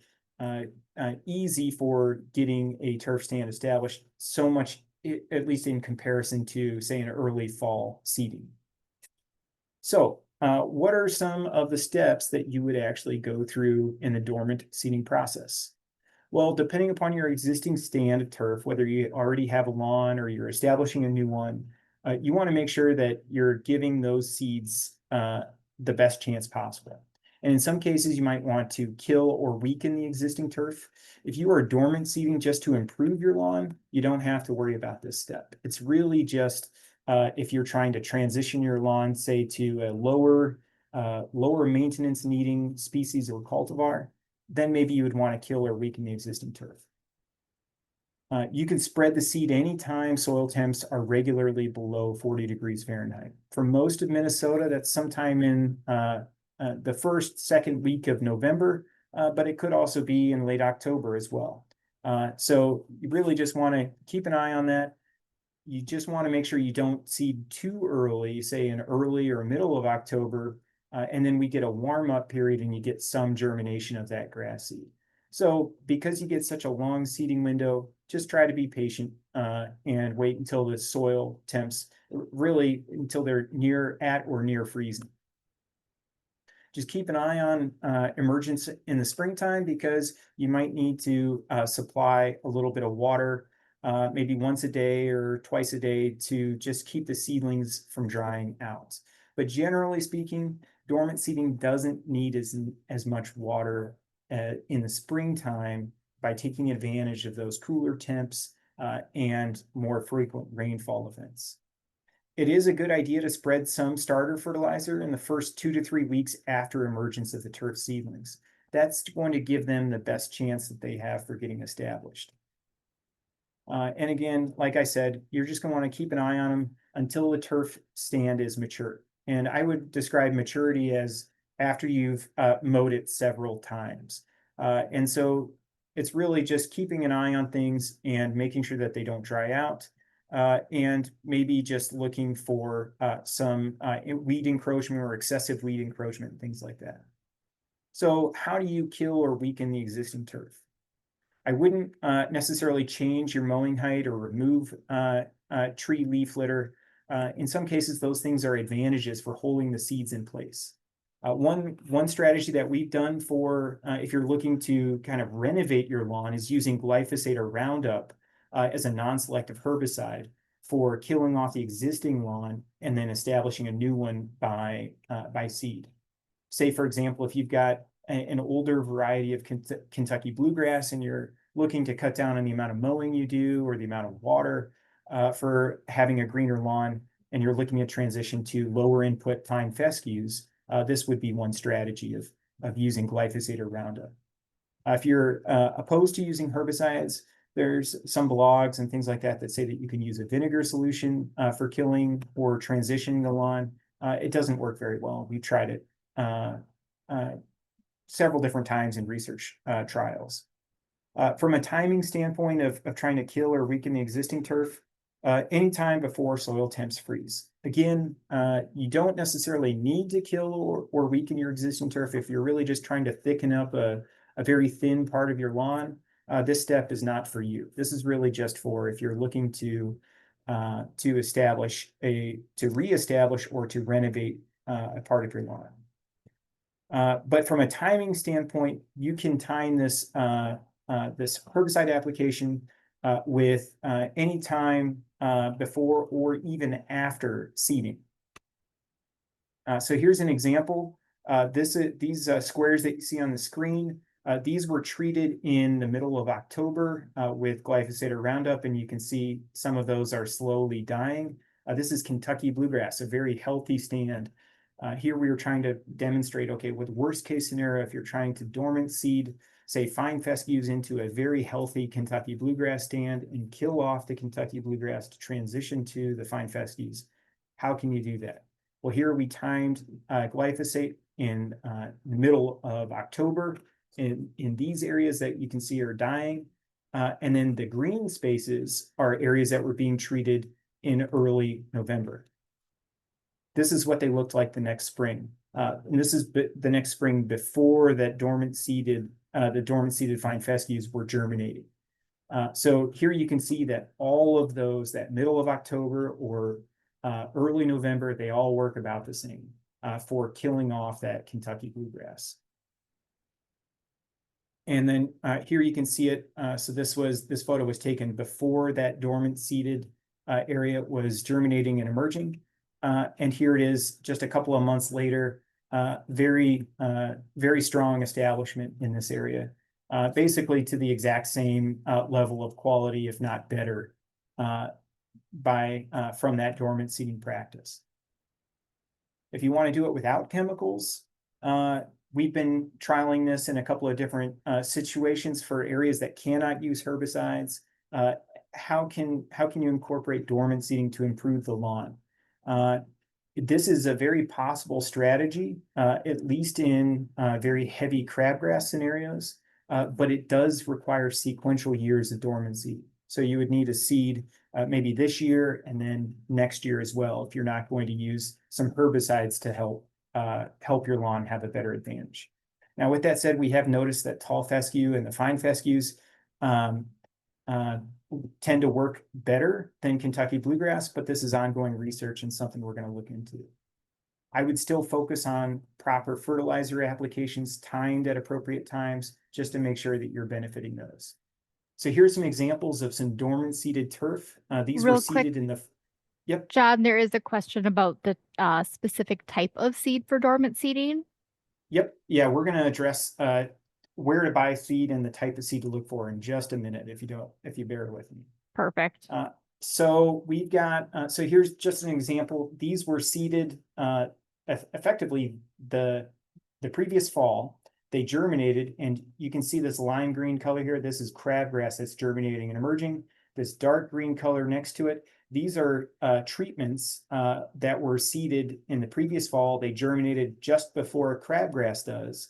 easy for getting a turf stand established, so much, at least in comparison to, say, an early fall seeding. So what are some of the steps that you would actually go through in the dormant seeding process? Well, depending upon your existing stand of turf, whether you already have a lawn or you're establishing a new one, you want to make sure that you're giving those seeds the best chance possible. And in some cases, you might want to kill or weaken the existing turf. If you are dormant seeding just to improve your lawn, you don't have to worry about this step. It's really just if you're trying to transition your lawn, say, to a lower maintenance needing species or cultivar, then maybe you would want to kill or weaken the existing turf. You can spread the seed anytime soil temps are regularly below 40 degrees Fahrenheit. For most of Minnesota, that's sometime in the second week of November, but it could also be in late October as well. So you really just want to keep an eye on that. You just want to make sure you don't seed too early, say in early or middle of October, and then we get a warm-up period and you get some germination of that grass seed. So because you get such a long seeding window, just try to be patient and wait until the soil temps, really until they're at or near freezing. Just keep an eye on emergence in the springtime, because you might need to supply a little bit of water, maybe once a day or twice a day, to just keep the seedlings from drying out. But generally speaking, dormant seeding doesn't need as much water in the springtime, by taking advantage of those cooler temps and more frequent rainfall events. It is a good idea to spread some starter fertilizer in the first 2 to 3 weeks after emergence of the turf seedlings. That's going to give them the best chance that they have for getting established. And again, like I said, you're just going to want to keep an eye on them until the turf stand is mature. And I would describe maturity as after you've mowed it several times. And so it's really just keeping an eye on things and making sure that they don't dry out. And maybe just looking for some weed encroachment or excessive weed encroachment, things like that. So how do you kill or weaken the existing turf? I wouldn't necessarily change your mowing height or remove tree leaf litter. In some cases, those things are advantages for holding the seeds in place. One strategy that we've done for if you're looking to kind of renovate your lawn is using glyphosate or Roundup as a non-selective herbicide for killing off the existing lawn and then establishing a new one by seed. Say, for example, if you've got an older variety of Kentucky bluegrass and you're looking to cut down on the amount of mowing you do or the amount of water for having a greener lawn, and you're looking at transition to lower input fine fescues, this would be one strategy of using glyphosate or Roundup. If you're opposed to using herbicides, there's some blogs and things like that that say that you can use a vinegar solution for killing or transitioning the lawn. It doesn't work very well. We tried it several different times in research trials. From a timing standpoint of trying to kill or weaken the existing turf, anytime before soil temps freeze. Again, you don't necessarily need to kill or weaken your existing turf if you're really just trying to thicken up a very thin part of your lawn. This step is not for you. This is really just for if you're looking to reestablish or to renovate a part of your lawn. But from a timing standpoint, you can time this this herbicide application with any time before or even after seeding. So here's an example. These squares that you see on the screen, these were treated in the middle of October with glyphosate or Roundup, and you can see some of those are slowly dying. This is Kentucky bluegrass, a very healthy stand. Here we were trying to demonstrate, okay, with worst case scenario, if you're trying to dormant seed, say fine fescues into a very healthy Kentucky bluegrass stand and kill off the Kentucky bluegrass to transition to the fine fescues, how can you do that? Well, here we timed glyphosate in the middle of October in these areas that you can see are dying. And then the green spaces are areas that were being treated in early November. This is what they looked like the next spring. And this is the next spring before that dormant seeded fine fescues were germinating. So here you can see that all of those, that middle of October or early November, they all work about the same for killing off that Kentucky bluegrass. And then here you can see it. So this photo was taken before that dormant seeded area was germinating and emerging. And here it is just a couple of months later, very strong establishment in this area, basically to the exact same level of quality, if not better, from that dormant seeding practice. If you want to do it without chemicals, we've been trialing this in a couple of different situations for areas that cannot use herbicides. How can you incorporate dormant seeding to improve the lawn? This is a very possible strategy, at least in very heavy crabgrass scenarios, but it does require sequential years of dormancy. So you would need a seed maybe this year and then next year as well, if you're not going to use some herbicides to help your lawn have a better advantage. Now, with that said, we have noticed that tall fescue and the fine fescues tend to work better than Kentucky bluegrass, but this is ongoing research and something we're going to look into. I would still focus on proper fertilizer applications timed at appropriate times just to make sure that you're benefiting those. So here's some examples of some dormant seeded turf. These were seeded in the... Yep. John, there is a question about the specific type of seed for dormant seeding. Yep. Yeah, we're going to address where to buy seed and the type of seed to look for in just a minute, if you bear with me. Perfect. So we've got, so here's just an example. These were seeded effectively the previous fall. They germinated, and you can see this lime green color here. This is crabgrass that's germinating and emerging. This dark green color next to it, these are treatments that were seeded in the previous fall. They germinated just before crabgrass does.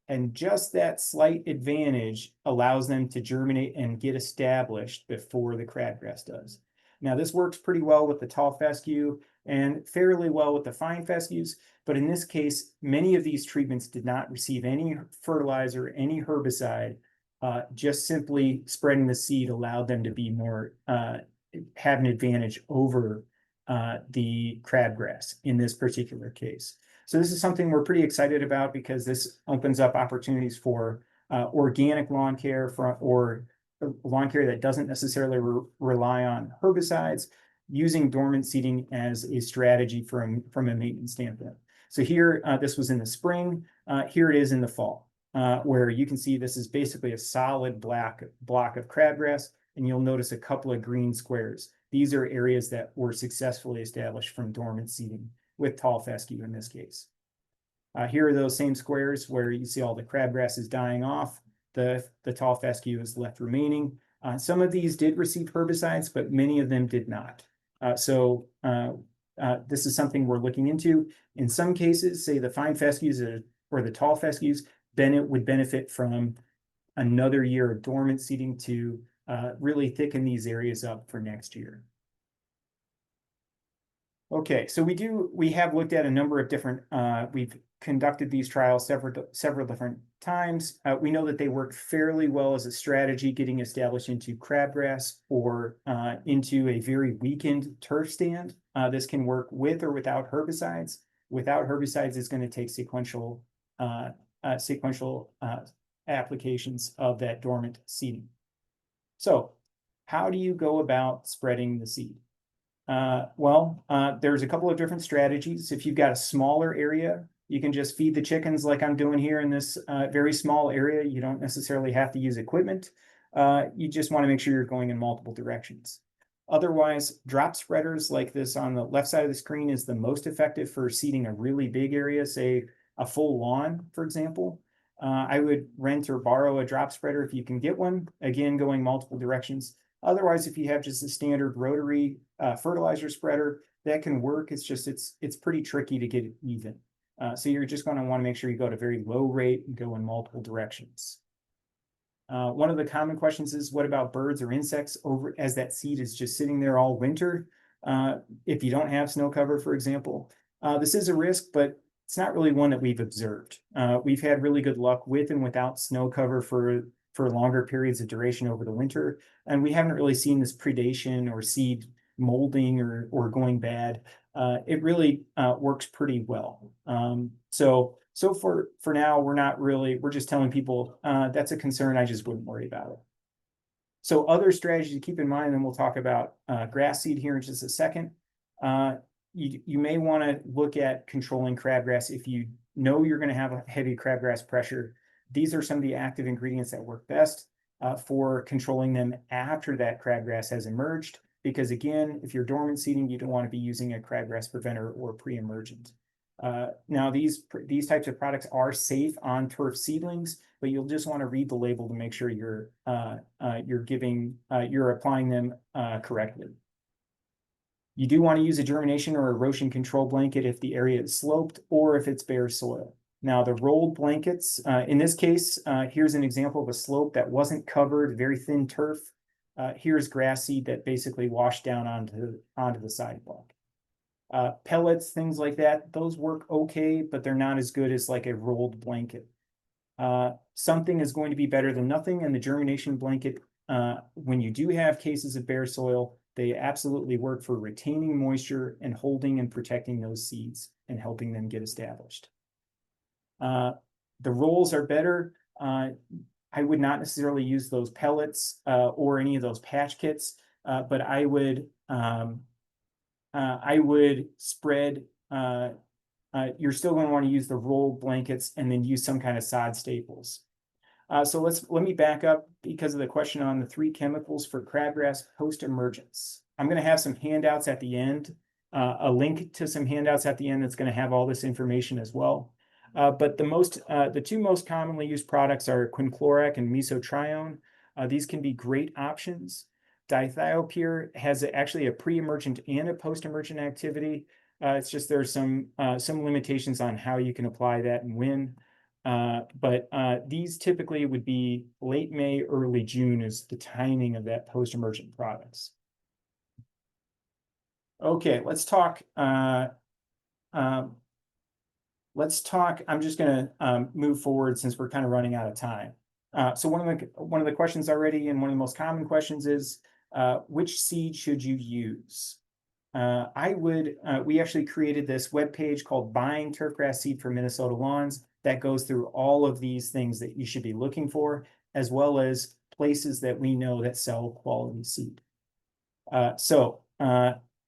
And just that slight advantage allows them to germinate and get established before the crabgrass does. Now, this works pretty well with the tall fescue and fairly well with the fine fescues, but in this case, many of these treatments did not receive any fertilizer, any herbicide. Just simply spreading the seed allowed them to be more, have an advantage over the crabgrass in this particular case. So this is something we're pretty excited about because this opens up opportunities for organic lawn care or lawn care that doesn't necessarily rely on herbicides, using dormant seeding as a strategy from a maintenance standpoint. So here, this was in the spring. Here it is in the fall, where you can see this is basically a solid block of crabgrass, and you'll notice a couple of green squares. These are areas that were successfully established from dormant seeding with tall fescue in this case. Here are those same squares where you see all the crabgrass is dying off. The tall fescue is left remaining. Some of these did receive herbicides, but many of them did not. So this is something we're looking into. In some cases, say the fine fescues or the tall fescues, would benefit from another year of dormant seeding to really thicken these areas up for next year. Okay, so we have looked at a number of different, we've conducted these trials several different times. We know that they work fairly well as a strategy, getting established into crabgrass or into a very weakened turf stand. This can work with or without herbicides. Without herbicides, it's going to take sequential applications of that dormant seeding. So how do you go about spreading the seed? There's a couple of different strategies. If you've got a smaller area, you can just feed the chickens like I'm doing here in this very small area. You don't necessarily have to use equipment. You just want to make sure you're going in multiple directions. Otherwise, drop spreaders like this on the left side of the screen is the most effective for seeding a really big area, say a full lawn, for example. I would rent or borrow a drop spreader if you can get one, again, going multiple directions. Otherwise, if you have just a standard rotary fertilizer spreader, that can work. It's just, it's pretty tricky to get it even. So you're just going to want to make sure you go at a very low rate and go in multiple directions. One of the common questions is, what about birds or insects over as that seed is just sitting there all winter? If you don't have snow cover, for example, this is a risk, but it's not really one that we've observed. We've had really good luck with and without snow cover for longer periods of duration over the winter. And we haven't really seen this predation or seed molding or going bad. It really works pretty well. So for now, we're just telling people that's a concern. I just wouldn't worry about it. So other strategies to keep in mind, and we'll talk about grass seed here in just a second. You may want to look at controlling crabgrass if you know you're going to have a heavy crabgrass pressure. These are some of the active ingredients that work best for controlling them after that crabgrass has emerged. Because again, if you're dormant seeding, you don't want to be using a crabgrass preventer or pre-emergent. Now, these types of products are safe on turf seedlings, but you'll just want to read the label to make sure you're applying them correctly. You do want to use a germination or erosion control blanket if the area is sloped or if it's bare soil. Now, the rolled blankets, in this case, here's an example of a slope that wasn't covered, very thin turf. Here's grass seed that basically washed down onto the sidewalk. Pellets, things like that, those work okay, but they're not as good as like a rolled blanket. Something is going to be better than nothing, and the germination blanket, when you do have cases of bare soil, they absolutely work for retaining moisture and holding and protecting those seeds and helping them get established. The rolls are better. I would not necessarily use those pellets or any of those patch kits, but I would spread, you're still going to want to use the rolled blankets and then use some kind of sod staples. So let me back up because of the question on the 3 chemicals for crabgrass post-emergence. I'm going to have some handouts at the end, a link to some handouts at the end that's going to have all this information as well. But the 2 most commonly used products are quinclorac and mesotrione. These can be great options. Dithiopyr has actually a pre-emergent and a post-emergent activity. It's just there's some limitations on how you can apply that and when. But these typically would be late May, early June is the timing of that post-emergent products. Okay, let's talk. I'm just going to move forward since we're kind of running out of time. So one of the questions already, and one of the most common questions is, which seed should you use? We actually created this webpage called Buying Turfgrass Seed for Minnesota Lawns that goes through all of these things that you should be looking for, as well as places that we know that sell quality seed. So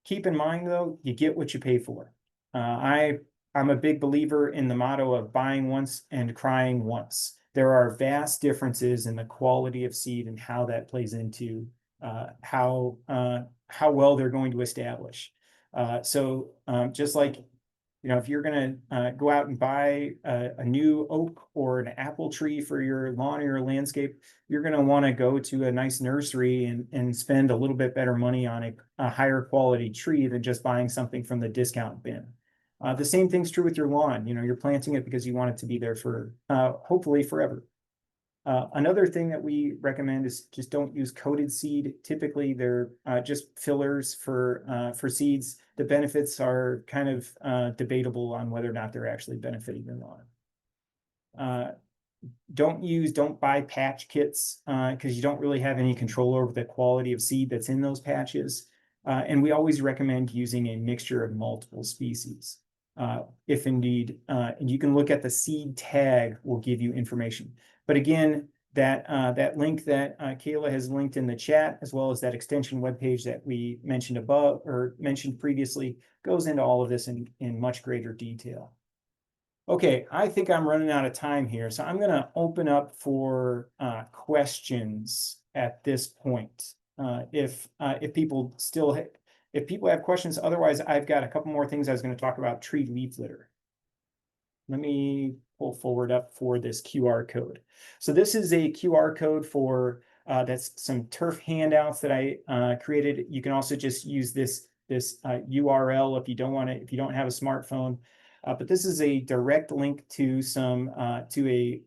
keep in mind, though, you get what you pay for. I'm a big believer in the motto of buying once and crying once. There are vast differences in the quality of seed and how that plays into how well they're going to establish. Just like, if you're going to go out and buy a new oak or an apple tree for your lawn or your landscape, you're going to want to go to a nice nursery and spend a little bit better money on a higher quality tree than just buying something from the discount bin. The same thing's true with your lawn. You're planting it because you want it to be there for hopefully forever. Another thing that we recommend is just don't use coated seed. Typically, they're just fillers for seeds. The benefits are kind of debatable on whether or not they're actually benefiting your lawn. Don't buy patch kits because you don't really have any control over the quality of seed that's in those patches. And we always recommend using a mixture of multiple species. if indeed, and you can look at the seed tag will give you information. But again, that link that Kayla has linked in the chat, as well as that extension webpage that we mentioned above or mentioned previously, goes into all of this in much greater detail. Okay, I think I'm running out of time here, so I'm going to open up for questions at this point. If people still if people have questions, otherwise I've got a couple more things I was going to talk about tree leaf litter. Let me pull forward up for this QR code. So this is a QR code for that's some turf handouts that I created. You can also just use this URL if you don't want to, if you don't have a smartphone. But this is a direct link to some to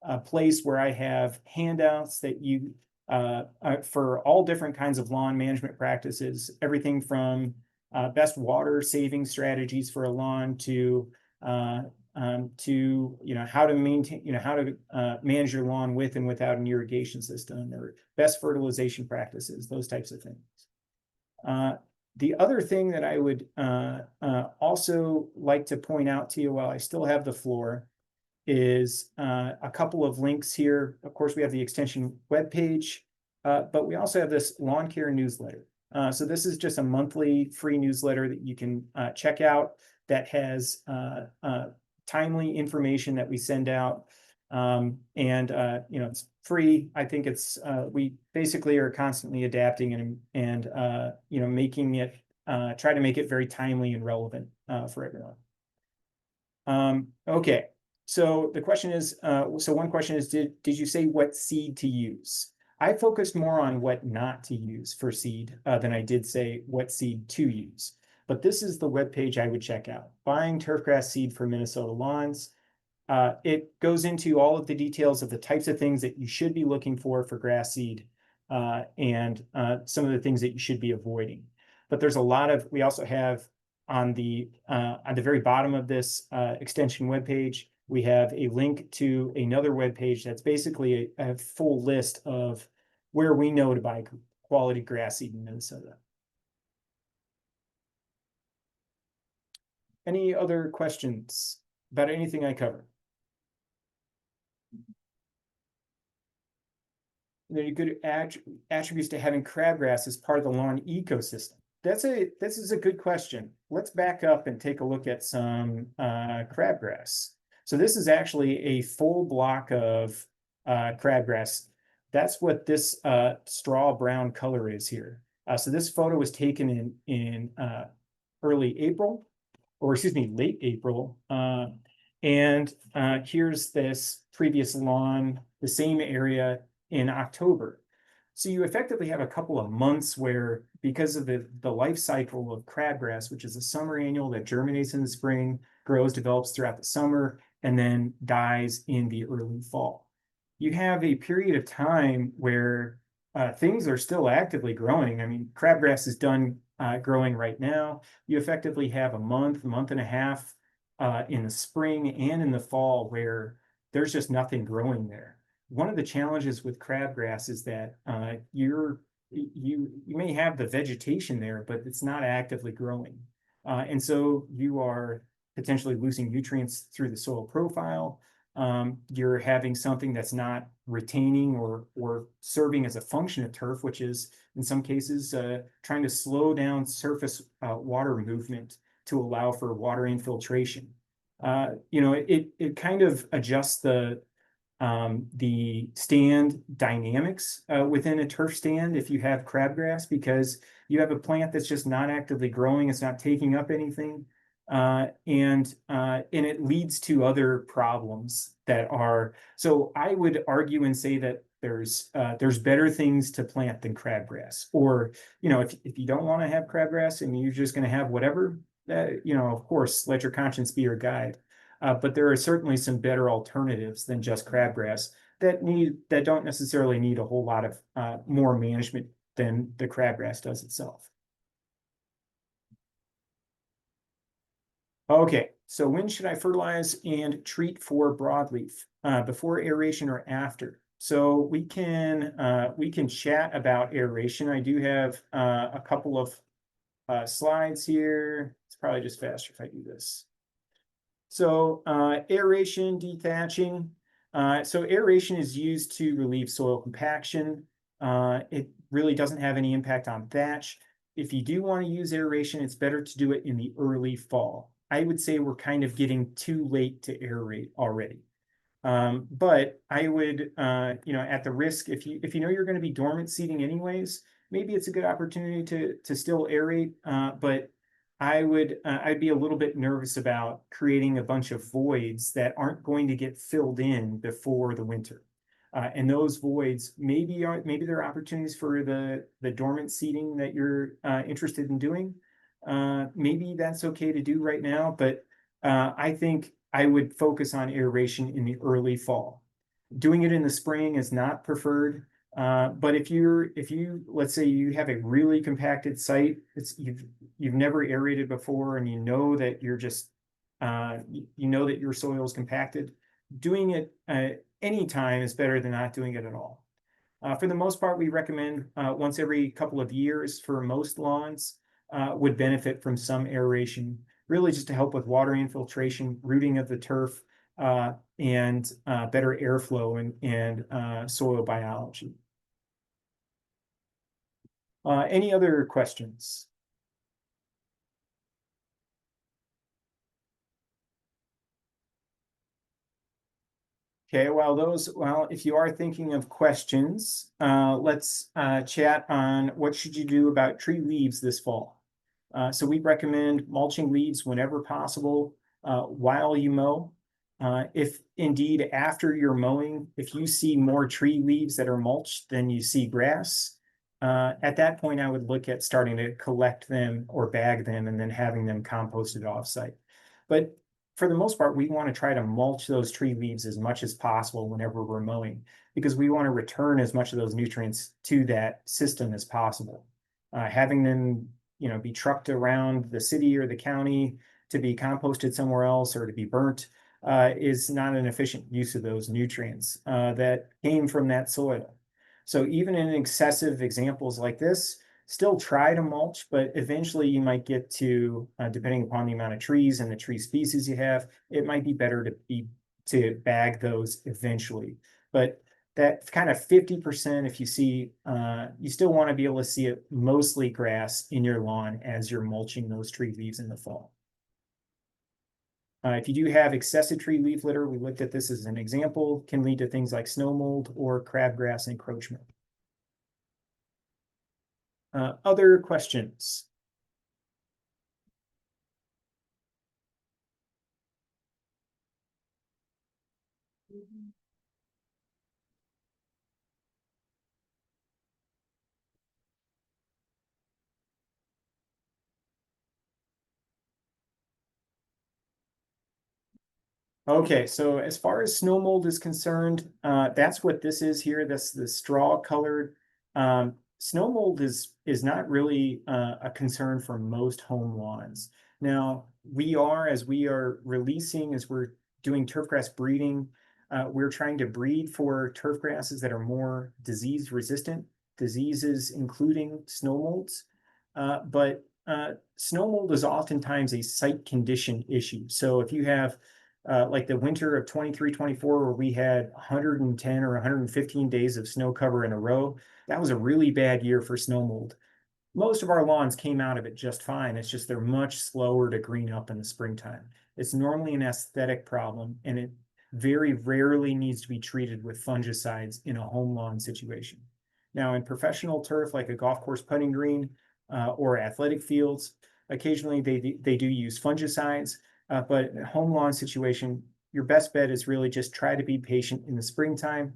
a place where I have handouts that you for all different kinds of lawn management practices, everything from best water saving strategies for a lawn to how to maintain, how to manage your lawn with and without an irrigation system, or best fertilization practices, those types of things. The other thing that I would also like to point out to you while I still have the floor is a couple of links here. Of course, we have the extension webpage, but we also have this lawn care newsletter. So this is just a monthly free newsletter that you can check out that has timely information that we send out. It's free. I think it's we basically are constantly adapting and making it try to make it very timely and relevant for everyone. Okay, so the question is, so one question is, did you say what seed to use? I focused more on what not to use for seed than I did say what seed to use. But this is the webpage I would check out: buying turfgrass seed for Minnesota lawns. It goes into all of the details of the types of things that you should be looking for grass seed and some of the things that you should be avoiding. But there's a lot of, we also have on the very bottom of this extension webpage, we have a link to another webpage that's basically a full list of where we know to buy quality grass seed in Minnesota. Any other questions about anything I covered? There are good attributes to having crabgrass as part of the lawn ecosystem. This is a good question. Let's back up and take a look at some crabgrass. So this is actually a full block of crabgrass. That's what this straw brown color is here. So this photo was taken in early April, or excuse me, late April. And here's this previous lawn, the same area in October. So you effectively have a couple of months where, because of the life cycle of crabgrass, which is a summer annual that germinates in the spring, grows, develops throughout the summer, and then dies in the early fall. You have a period of time where things are still actively growing. I mean, crabgrass is done growing right now. You effectively have a month and a half in the spring and in the fall where there's just nothing growing there. One of the challenges with crabgrass is that you may have the vegetation there, but it's not actively growing. And so you are potentially losing nutrients through the soil profile. You're having something that's not retaining or serving as a function of turf, which is in some cases trying to slow down surface water movement to allow for water infiltration. It kind of adjusts the stand dynamics within a turf stand if you have crabgrass, because you have a plant that's just not actively growing, it's not taking up anything, and it leads to other problems that are. So I would argue and say that there's better things to plant than crabgrass. Or if you don't want to have crabgrass and you're just going to have whatever, of course, let your conscience be your guide. But there are certainly some better alternatives than just crabgrass that don't necessarily need a whole lot of more management than the crabgrass does itself. Okay, so when should I fertilize and treat for broadleaf? Before aeration or after? So we can chat about aeration. I do have a couple of slides here. It's probably just faster if I do this. So aeration, dethatching. So aeration is used to relieve soil compaction. It really doesn't have any impact on thatch. If you do want to use aeration, it's better to do it in the early fall. I would say we're kind of getting too late to aerate already. But I would, at the risk, if you know you're going to be dormant seeding anyways, maybe it's a good opportunity to still aerate. But I'd be a little bit nervous about creating a bunch of voids that aren't going to get filled in before the winter. And those voids maybe there are opportunities for the dormant seeding that you're interested in doing. Maybe that's okay to do right now, but I think I would focus on aeration in the early fall. Doing it in the spring is not preferred. But if you let's say you have a really compacted site, you've never aerated before, and you know that you're just you know that your soil is compacted, doing it any time is better than not doing it at all. For the most part, we recommend once every couple of years for most lawns. Would benefit from some aeration, really just to help with water infiltration, rooting of the turf, and better airflow and soil biology. Any other questions? Okay, well, if you are thinking of questions, let's chat on what should you do about tree leaves this fall. So we recommend mulching leaves whenever possible while you mow. If indeed after you're mowing, if you see more tree leaves that are mulched than you see grass, at that point I would look at starting to collect them or bag them and then having them composted offsite. But for the most part, we want to try to mulch those tree leaves as much as possible whenever we're mowing, because we want to return as much of those nutrients to that system as possible. Having them, be trucked around the city or the county to be composted somewhere else or to be burnt is not an efficient use of those nutrients that came from that soil. So even in excessive examples like this, still try to mulch, but eventually you might get to, depending upon the amount of trees and the tree species you have, it might be better to bag those eventually. But that kind of 50%, if you see, you still want to be able to see it mostly grass in your lawn as you're mulching those tree leaves in the fall. If you do have excessive tree leaf litter, we looked at this as an example, can lead to things like snow mold or crabgrass encroachment. Other questions? Okay, so as far as snow mold is concerned, that's what this is here. That's the straw colored. Snow mold is not really a concern for most home lawns. Now, as we're doing turfgrass breeding, we're trying to breed for turf grasses that are more disease resistant, diseases including snow molds. But snow mold is oftentimes a site condition issue. So if you have like the winter of 23-24, where we had 110 or 115 days of snow cover in a row, that was a really bad year for snow mold. Most of our lawns came out of it just fine. It's just they're much slower to green up in the springtime. It's normally an aesthetic problem, and it very rarely needs to be treated with fungicides in a home lawn situation. Now, in professional turf, like a golf course putting green or athletic fields, occasionally they do use fungicides. But in a home lawn situation, your best bet is really just try to be patient in the springtime.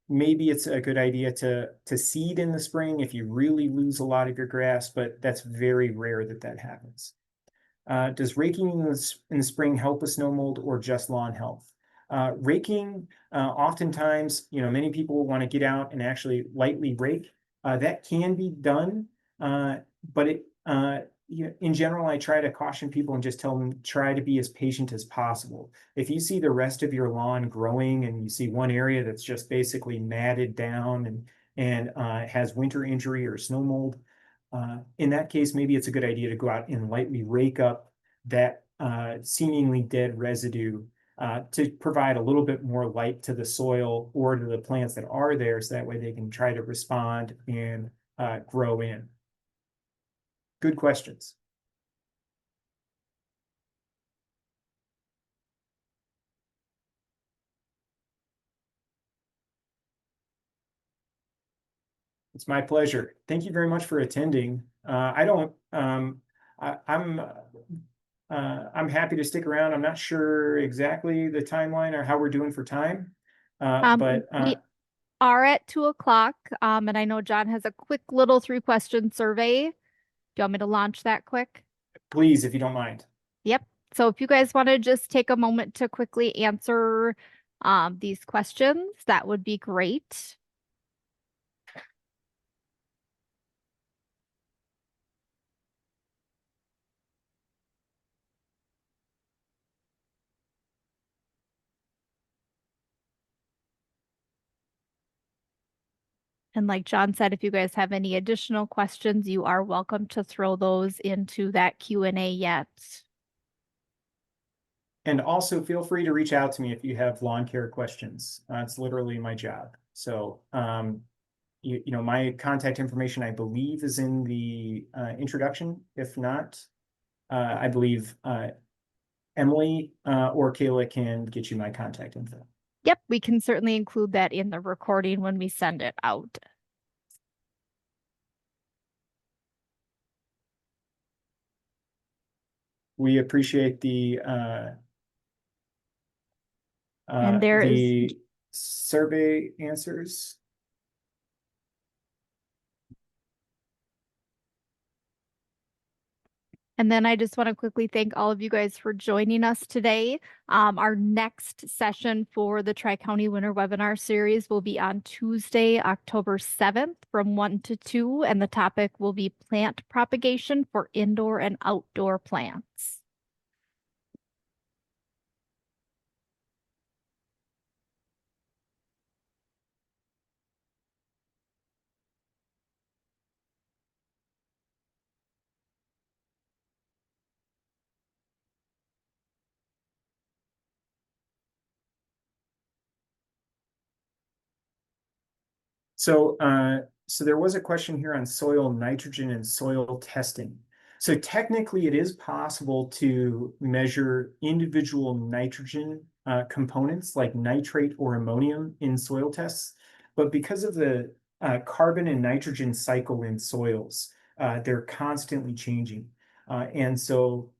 Maybe it's a good idea to seed in the spring if you really lose a lot of your grass, but that's very rare that happens. Does raking in the spring help with snow mold or just lawn health? Raking, oftentimes, many people want to get out and actually lightly rake. That can be done, but in general, I try to caution people and just tell them try to be as patient as possible. If you see the rest of your lawn growing and you see one area that's just basically matted down and has winter injury or snow mold, in that case, maybe it's a good idea to go out and lightly rake up that seemingly dead residue to provide a little bit more light to the soil or to the plants that are there, so that way they can try to respond and grow in. Good questions. It's my pleasure. Thank you very much for attending. I'm happy to stick around. I'm not sure exactly the timeline or how we're doing for time, but We are at 2 o'clock, and I know John has a quick little 3-question survey. Do you want me to launch that quick? please, if you don't mind. Yep. So if you guys want to just take a moment to quickly answer these questions, that would be great. And like John said, if you guys have any additional questions, you are welcome to throw those into that Q&A yet. And also feel free to reach out to me if you have lawn care questions. It's literally my job. So, you know, my contact information, I believe, is in the introduction. If not, I believe Emily or Kayla can get you my contact info. Yep, we can certainly include that in the recording when we send it out. We appreciate And there is the survey answers. And then I just want to quickly thank all of you guys for joining us today. Our next session for the Tri-County Winter Webinar Series will be on Tuesday, October 7th from 1 to 2, and the topic will be plant propagation for indoor and outdoor plants. So there was a question here on soil nitrogen and soil testing. So technically, it is possible to measure individual nitrogen components like nitrate or ammonium in soil tests, but because of the carbon and nitrogen cycle in soils, they're constantly changing. And so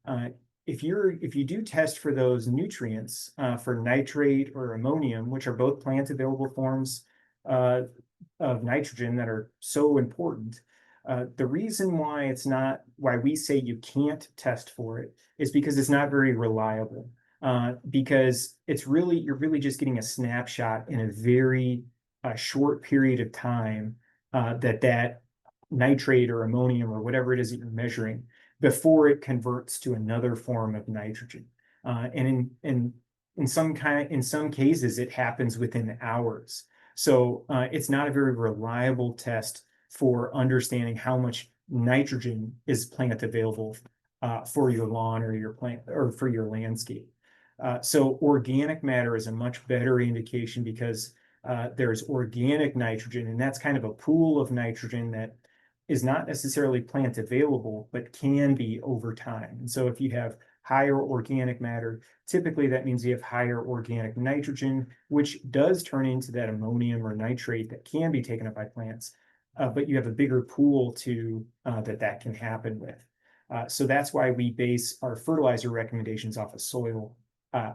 if you do test for those nutrients for nitrate or ammonium, which are both plant available forms of nitrogen that are so important. The reason why we say you can't test for it is because it's not very reliable. Because you're really just getting a snapshot in a very short period of time that nitrate or ammonium or whatever it is that you're measuring before it converts to another form of nitrogen. And in some cases, it happens within hours. So it's not a very reliable test for understanding how much nitrogen is plant available for your lawn or your plant or for your landscape. So organic matter is a much better indication because there's organic nitrogen, and that's kind of a pool of nitrogen that is not necessarily plant available, but can be over time. And so if you have higher organic matter, typically that means you have higher organic nitrogen, which does turn into that ammonium or nitrate that can be taken up by plants, but you have a bigger pool that can happen with. So that's why we base our fertilizer recommendations off of soil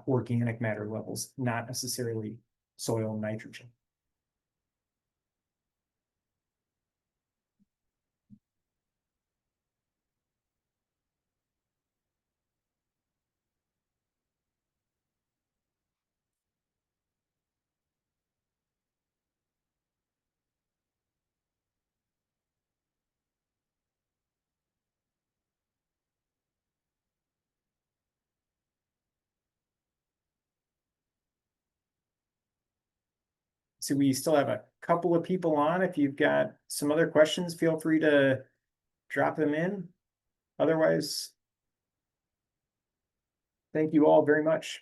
organic matter levels, not necessarily soil nitrogen. So we still have a couple of people on. If you've got some other questions, feel free to drop them in. Otherwise, thank you all very much.